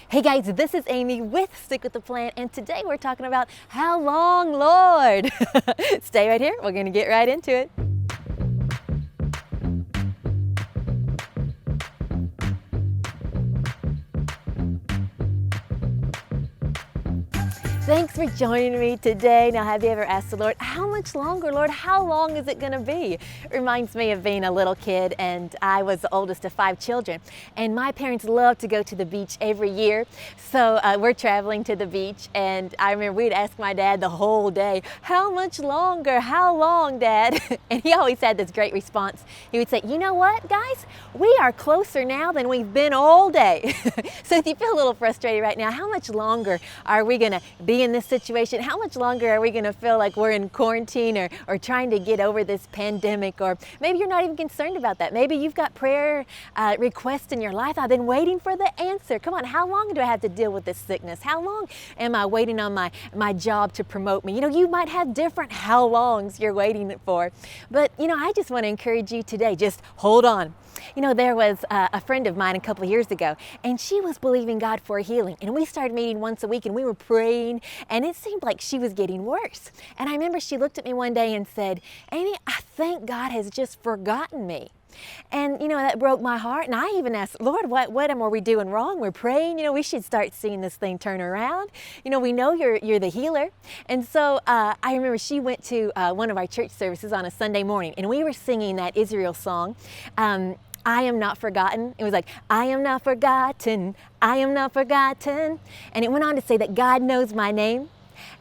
Hey guys, this is Amy with Stick with the Plan, and today we're talking about how long, Lord? Stay right here, we're gonna get right into it. Thanks for joining me today. Now, have you ever asked the Lord, how much longer, Lord? How long is it gonna be? It reminds me of being a little kid, and I was the oldest of 5 children. And my parents loved to go to the beach every year. So we're traveling to the beach, and I remember we'd ask my dad the whole day, how much longer? How long, Dad? And he always had this great response. He would say, you know what, guys? We are closer now than we've been all day. So if you feel a little frustrated right now, how much longer are we gonna be in this situation? How much longer are we going to feel like we're in quarantine or trying to get over this pandemic? Or maybe you're not even concerned about that. Maybe you've got prayer requests in your life. I've been waiting for the answer. Come on, how long do I have to deal with this sickness? How long am I waiting on my job to promote me? You know, you might have different how longs you're waiting for. But, you know, I just want to encourage you today, just hold on. You know, there was a friend of mine a couple of years ago, and she was believing God for a healing. And we started meeting once a week, and we were praying, and it seemed like she was getting worse. And I remember she looked at me one day and said, Amy, I think God has just forgotten me. And, you know, that broke my heart. And I even asked, Lord, what are we doing wrong? We're praying, you know, we should start seeing this thing turn around. You know, we know you're the healer. And so I remember she went to one of our church services on a Sunday morning, and we were singing that Israel song. I am not forgotten. It was like, I am not forgotten, I am not forgotten. And it went on to say that God knows my name.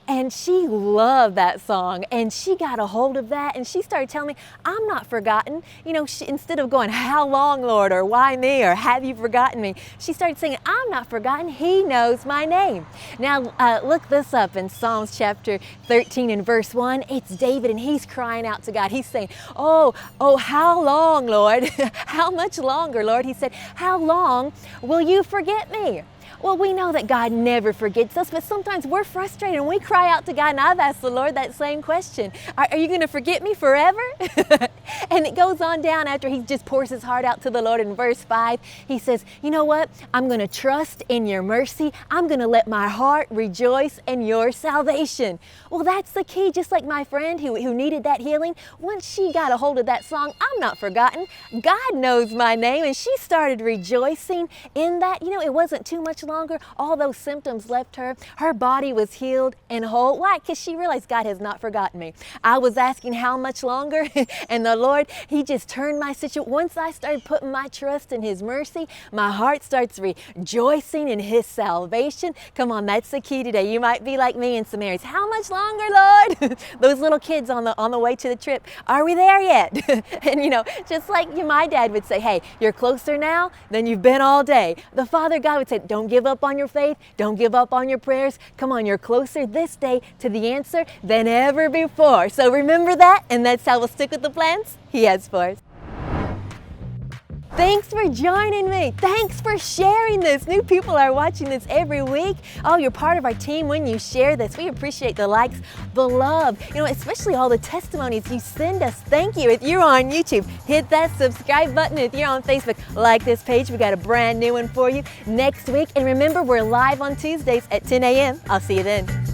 And she loved that song, and she got a hold of that, and she started telling me, I'm not forgotten. You know, instead of going, how long, Lord, or why me, or have you forgotten me? She started singing, I'm not forgotten, He knows my name. Now, look this up in Psalms chapter 13 and verse 1. It's David, and he's crying out to God. He's saying, oh, how long, Lord? How much longer, Lord? He said, how long will you forget me? Well, we know that God never forgets us, but sometimes we're frustrated and we cry out to God, and I've asked the Lord that same question. Are you going to forget me forever? And it goes on down after he just pours his heart out to the Lord in verse 5. He says, you know what? I'm going to trust in your mercy. I'm going to let my heart rejoice in your salvation. Well, that's the key. Just like my friend who needed that healing, once she got a hold of that song, I'm not forgotten, God knows my name, and she started rejoicing in that. You know, it wasn't too much longer. All those symptoms left her. Her body was healed and whole. Why? Because she realized God has not forgotten me. I was asking how much longer, and the Lord, He just turned my situation. Once I started putting my trust in His mercy, my heart starts rejoicing in His salvation. Come on, that's the key today. You might be like me in some areas. How much longer, Lord? Those little kids on the way to the trip. Are we there yet? And you know, just like my dad would say, hey, you're closer now than you've been all day. The Father God would say, don't give up on your faith. Don't give up on your prayers. Come on, you're closer this day to the answer than ever before. So remember that, and that's how we'll stick with the plans He has for us. Thanks for joining me. Thanks for sharing this. New people are watching this every week. Oh, you're part of our team when you share this. We appreciate the likes, the love, you know, especially all the testimonies you send us. Thank you. If you're on YouTube, hit that subscribe button. If you're on Facebook, like this page. We got a brand new one for you next week. And remember, we're live on Tuesdays at 10 a.m. I'll see you then.